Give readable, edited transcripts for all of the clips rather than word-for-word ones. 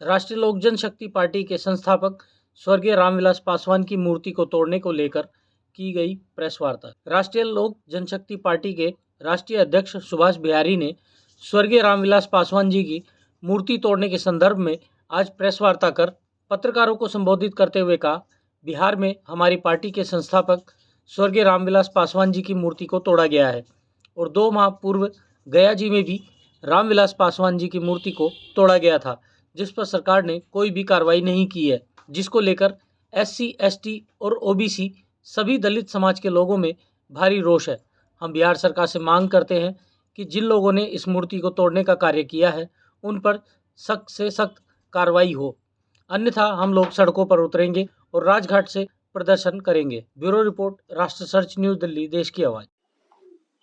राष्ट्रीय लोक जनशक्ति पार्टी के संस्थापक स्वर्गीय रामविलास पासवान की मूर्ति को तोड़ने को लेकर की गई प्रेस वार्ता। राष्ट्रीय लोक जनशक्ति पार्टी के राष्ट्रीय अध्यक्ष सुभाष बिहारी ने स्वर्गीय रामविलास पासवान जी की मूर्ति तोड़ने के संदर्भ में आज प्रेस वार्ता कर पत्रकारों को संबोधित करते हुए कहा, बिहार में हमारी पार्टी के संस्थापक स्वर्गीय रामविलास पासवान जी की मूर्ति को तोड़ा गया है और 2 माह पूर्व गया जी में भी रामविलास पासवान जी की मूर्ति को तोड़ा गया था, जिस पर सरकार ने कोई भी कार्रवाई नहीं की है, जिसको लेकर SC, ST और OBC सभी दलित समाज के लोगों में भारी रोष है। हम बिहार सरकार से मांग करते हैं कि जिन लोगों ने इस मूर्ति को तोड़ने का कार्य किया है उन पर सख्त से सख्त कार्रवाई हो, अन्यथा हम लोग सड़कों पर उतरेंगे और राजघाट से प्रदर्शन करेंगे। ब्यूरो रिपोर्ट, राष्ट्र सर्च न्यूज दिल्ली, देश की आवाज।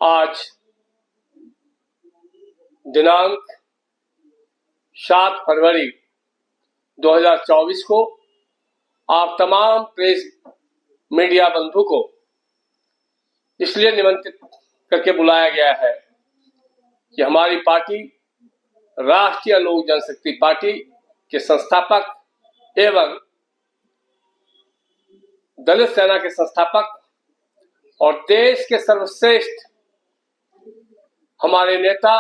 आज दिनांक 7 फरवरी 2024 को आप तमाम प्रेस मीडिया बंधु को इसलिए निमंत्रित करके बुलाया गया है कि हमारी पार्टी राष्ट्रीय लोक जनशक्ति पार्टी के संस्थापक एवं दलित सेना के संस्थापक और देश के सर्वश्रेष्ठ हमारे नेता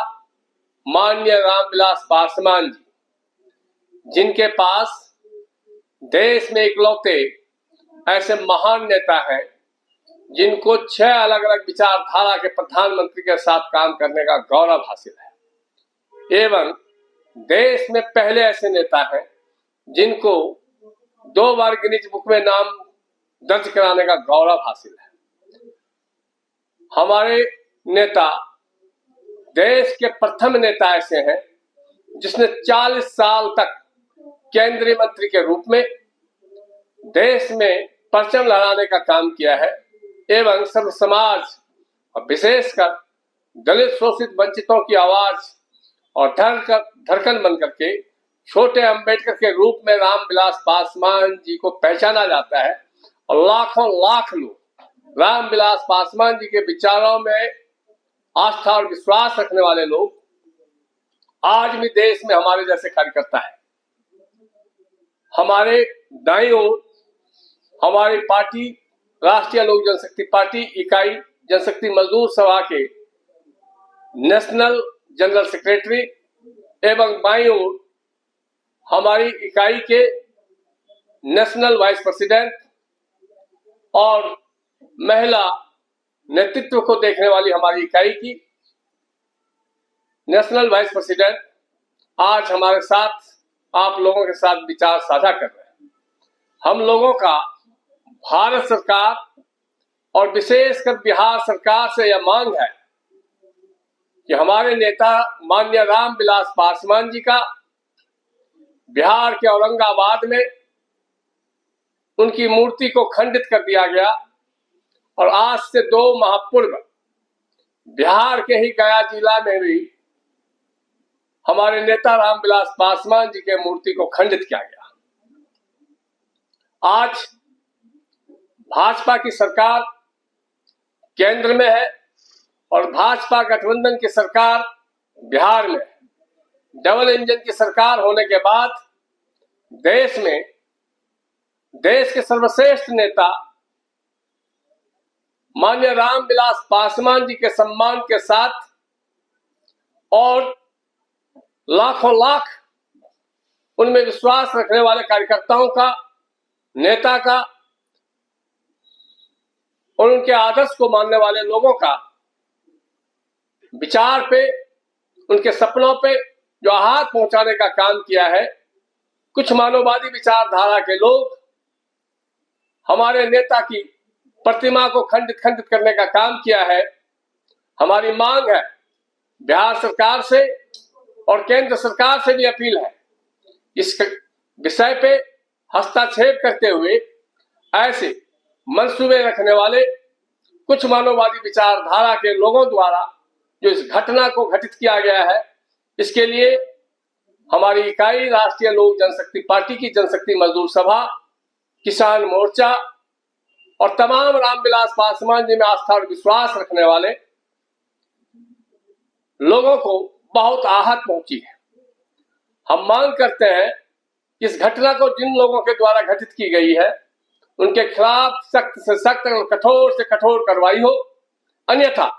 माननीय रामविलास पासवान जी, जिनके पास देश में इकलौते ऐसे महान नेता हैं जिनको 6 अलग अलग विचारधारा के प्रधानमंत्री के साथ काम करने का गौरव हासिल है एवं देश में पहले ऐसे नेता हैं जिनको 2 बार गिनीज बुक में नाम दर्ज कराने का गौरव हासिल है। हमारे नेता देश के प्रथम नेता ऐसे हैं जिसने 40 साल तक केंद्रीय मंत्री के रूप में देश में परचम लहराने का काम किया है एवं सर्व समाज और विशेषकर दलित शोषित वंचितों की आवाज और धड़कन बन करके छोटे अंबेडकर के रूप में रामविलास पासवान जी को पहचाना जाता है और लाखों लाख लोग रामविलास पासवान जी के विचारों में आस्था और विश्वास रखने वाले लोग आज भी देश में हमारे जैसे कार्यकर्ता है। हमारे दाईं ओर हमारी पार्टी राष्ट्रीय लोक जनशक्ति पार्टी इकाई जनशक्ति मजदूर सभा के नेशनल जनरल सेक्रेटरी एवं बाईं ओर हमारी इकाई के नेशनल वाइस प्रेसिडेंट और महिला नेतृत्व को देखने वाली हमारी इकाई की नेशनल वाइस प्रेसिडेंट आज हमारे साथ आप लोगों के साथ विचार साझा कर रहे हैं। हम लोगों का भारत सरकार और विशेषकर बिहार सरकार से यह मांग है कि हमारे नेता माननीय रामविलास पासवान जी का बिहार के औरंगाबाद में उनकी मूर्ति को खंडित कर दिया गया और आज से 2 माह पूर्व बिहार के ही गया जिला में भी हमारे नेता रामविलास पासवान जी के मूर्ति को खंडित किया गया। आज भाजपा की सरकार केंद्र में है और भाजपा गठबंधन की सरकार बिहार में है। डबल इंजन की सरकार होने के बाद देश में देश के सर्वश्रेष्ठ नेता माननीय रामविलास पासवान जी के सम्मान के साथ और लाखों लाख उनमें विश्वास रखने वाले कार्यकर्ताओं का, नेता का और उनके आदर्श को मानने वाले लोगों का विचार पे, उनके सपनों पे जो आघात पहुंचाने का काम किया है, कुछ मानववादी विचारधारा के लोग हमारे नेता की प्रतिमा को खंडित करने का काम किया है। हमारी मांग है, बिहार सरकार से और केंद्र सरकार से भी अपील है, इस विषय पे हस्तक्षेप करते हुए ऐसे मंसूबे रखने वाले कुछ मानववादी विचारधारा के लोगों द्वारा जो इस घटना को घटित किया गया है, इसके लिए हमारी इकाई राष्ट्रीय लोक जनशक्ति पार्टी की जनशक्ति मजदूर सभा, किसान मोर्चा और तमाम रामविलास पासवान जी में आस्था और विश्वास रखने वाले लोगों को बहुत आहत पहुंची है। हम मांग करते हैं इस घटना को जिन लोगों के द्वारा घटित की गई है उनके खिलाफ सख्त से सख्त और कठोर से कठोर कार्रवाई हो। अन्यथा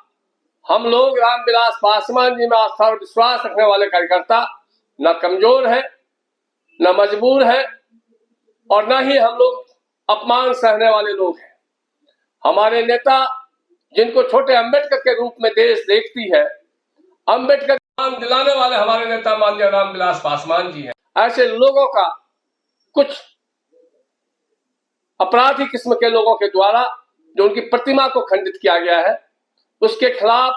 हम लोग रामविलास पासवान जी में आस्था और विश्वास रखने वाले कार्यकर्ता न कमजोर है, न मजबूर है और न ही हम लोग अपमान सहने वाले लोग हैं। हमारे नेता जिनको छोटे अंबेडकर के रूप में देश देखती है, अंबेडकर नाम दिलाने वाले हमारे नेता माननीय रामविलास पासवान जी हैं। ऐसे लोगों का कुछ अपराधी किस्म के लोगों के द्वारा जो उनकी प्रतिमा को खंडित किया गया है, उसके खिलाफ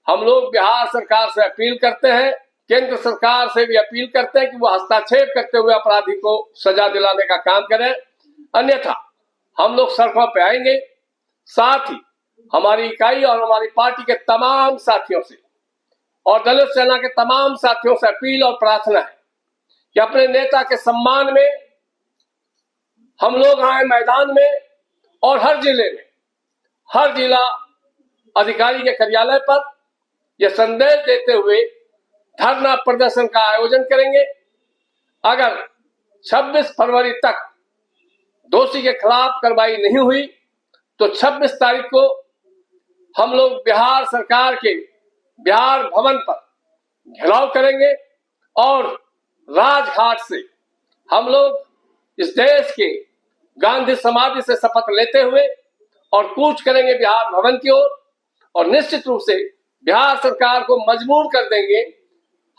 हम लोग बिहार सरकार से अपील करते हैं, केंद्र सरकार से भी अपील करते हैं कि वो हस्तक्षेप करते हुए अपराधी को सजा दिलाने का काम करें। अन्यथा हम लोग सड़कों पे आएंगे। साथ ही हमारी इकाई और हमारी पार्टी के तमाम साथियों से और दलित सेना के तमाम साथियों से अपील और प्रार्थना है कि अपने नेता के सम्मान में हम लोग आए मैदान में और हर जिले में, हर जिला अधिकारी के कार्यालय पर यह संदेश देते हुए धरना प्रदर्शन का आयोजन करेंगे। अगर 26 फरवरी तक दोषी के खिलाफ कार्रवाई नहीं हुई तो 26 तारीख को हम लोग बिहार सरकार के बिहार भवन पर घेराव करेंगे और राजघाट से हम लोग इस देश के गांधी समाधि से शपथ लेते हुए और कूच करेंगे बिहार भवन की ओर और निश्चित रूप से बिहार सरकार को मजबूर कर देंगे।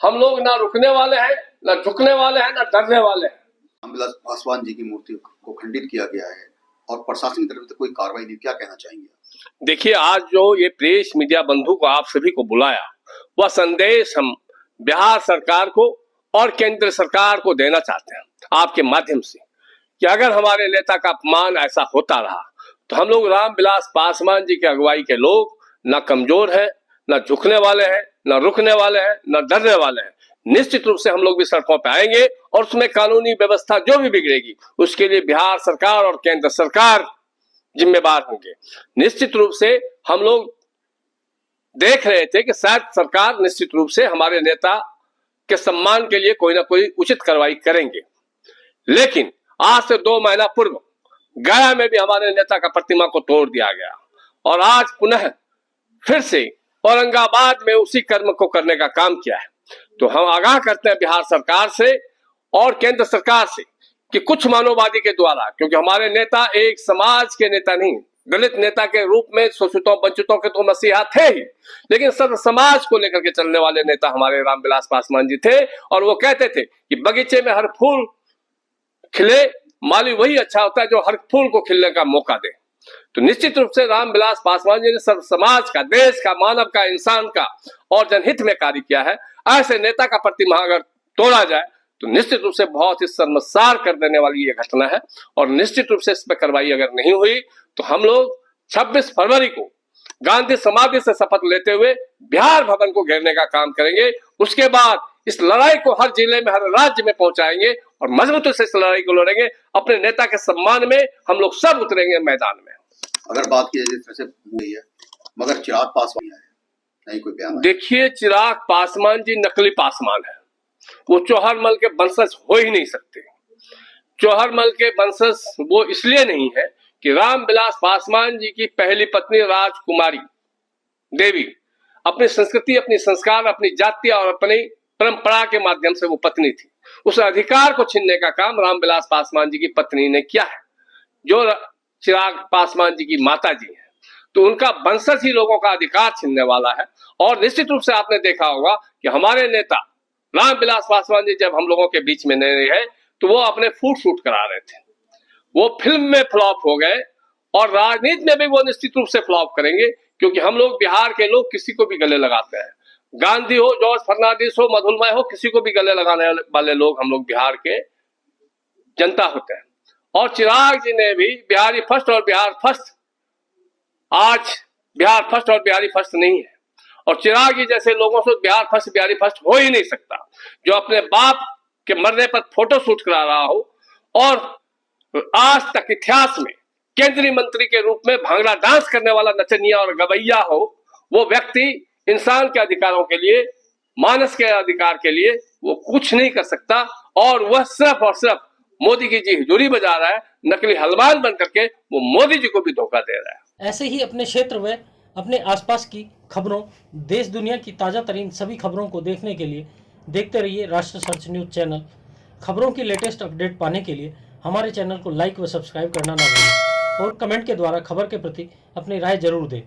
हम लोग ना रुकने वाले हैं, ना झुकने वाले हैं, ना डरने वाले हैं। रामविलास पासवान जी की मूर्ति को खंडित किया गया है और प्रशासन की तरफ से कोई कार्रवाई नहीं, क्या कहना चाहेंगे? देखिए, आज जो ये प्रेस मीडिया बंधु को आप सभी को बुलाया, वह संदेश हम बिहार सरकार को और केंद्र सरकार को देना चाहते हैं आपके माध्यम से कि अगर हमारे नेता का अपमान ऐसा होता रहा तो हम लोग रामविलास पासवान जी की अगुवाई के लोग न कमजोर हैं, न झुकने वाले हैं, न रुकने वाले हैं, न डरने वाले हैं। निश्चित रूप से हम लोग भी सड़कों पे आएंगे और उसमें कानूनी व्यवस्था जो भी बिगड़ेगी उसके लिए बिहार सरकार और केंद्र सरकार जिम्मेदार होंगे। निश्चित रूप से हम लोग देख रहे थे कि शायद सरकार निश्चित रूप से हमारे नेता के सम्मान के लिए कोई ना कोई उचित कार्रवाई करेंगे, लेकिन आज से 2 महीना पूर्व गया में भी हमारे नेता का प्रतिमा को तोड़ दिया गया और आज पुनः फिर से औरंगाबाद में उसी कर्म को करने का काम किया है। तो हम आगाह करते हैं बिहार सरकार से और केंद्र सरकार से कि कुछ मानववादी के द्वारा, क्योंकि हमारे नेता एक समाज के नेता नहीं, दलित नेता के रूप में शोषितों वंचितों के तो मसीहा थे ही, लेकिन सर्व समाज को लेकर के चलने वाले नेता हमारे रामविलास पासवान जी थे। और वो कहते थे कि बगीचे में हर फूल खिले, माली वही अच्छा होता है जो हर फूल को खिलने का मौका दे। तो निश्चित रूप से रामविलास पासवान जी ने सर्व समाज का, देश का, मानव का, इंसान का और जनहित में कार्य किया है। ऐसे नेता का प्रतिमा अगर तोड़ा जाए तो निश्चित रूप से बहुत ही शर्मसार कर देने वाली ये घटना है और निश्चित रूप से इस पर कार्रवाई अगर नहीं हुई तो हम लोग 26 फरवरी को गांधी समाधि से शपथ लेते हुए बिहार भवन को घेरने का काम करेंगे। उसके बाद इस लड़ाई को हर जिले में, हर राज्य में पहुंचाएंगे और मजबूती से इस लड़ाई को लड़ेंगे। अपने नेता के सम्मान में हम लोग सब उतरेंगे मैदान में। अगर बात की जाए जिस तरह से हुई है, मगर चिराग पासवान है, नहीं कोई बयान। देखिए, चिराग पासवान जी नकली पासवान है, वो चौहरमल के वंशज हो ही नहीं सकते। चौहरमल के वंशज वो इसलिए नहीं है कि रामविलास पासवान जी की पहली पत्नी राजकुमारी देवी अपनी संस्कृति, अपनी संस्कार, अपनी जाति और अपनी परंपरा के माध्यम से वो पत्नी थी। उस अधिकार को छीनने का काम रामविलास पासवान जी की पत्नी ने किया है, जो चिराग पासवान जी की माता जी है। तो उनका वंशज ही लोगों का अधिकार छीनने वाला है। और निश्चित रूप से आपने देखा होगा कि हमारे नेता रामविलास पासवान जी जब हम लोगों के बीच में नहीं रहे तो वो अपने फूट शूट करा रहे थे। वो फिल्म में फ्लॉप हो गए और राजनीति में भी वो निश्चित रूप से फ्लॉप करेंगे, क्योंकि हम लोग बिहार के लोग किसी को भी गले लगाते हैं। गांधी हो, जॉर्ज फर्नांडिस हो, मधुलमय हो, किसी को भी गले लगाने वाले लोग हम लोग बिहार के जनता होते हैं। और चिराग जी ने भी बिहारी फर्स्ट और बिहार फर्स्ट, आज बिहार फर्स्ट और बिहारी फर्स्ट नहीं है। और चिराग जी जैसे लोगों से बिहार फर्स्ट बिहारी फर्स्ट हो ही नहीं सकता, जो अपने बाप के मरने पर फोटो शूट करा रहा हो और आज तक इतिहास में केंद्रीय मंत्री के रूप में भांगड़ा डांस करने वाला नचनिया और गवैया हो। वो व्यक्ति इंसान के अधिकारों के लिए मानस के अधिकार के लिए वो कुछ नहीं कर सकता, और वह सिर्फ और सिर्फ मोदी की जी हुजूरी बजा रहा है, नकली हलवान बन करके वो मोदी जी को भी धोखा दे रहा है। ऐसे ही अपने क्षेत्र व अपने आसपास की खबरों, देश दुनिया की ताज़ा तरीन सभी खबरों को देखने के लिए देखते रहिए राष्ट्र सर्च न्यूज़ चैनल। खबरों की लेटेस्ट अपडेट पाने के लिए हमारे चैनल को लाइक व सब्सक्राइब करना ना भूलें और कमेंट के द्वारा खबर के प्रति अपनी राय जरूर दें।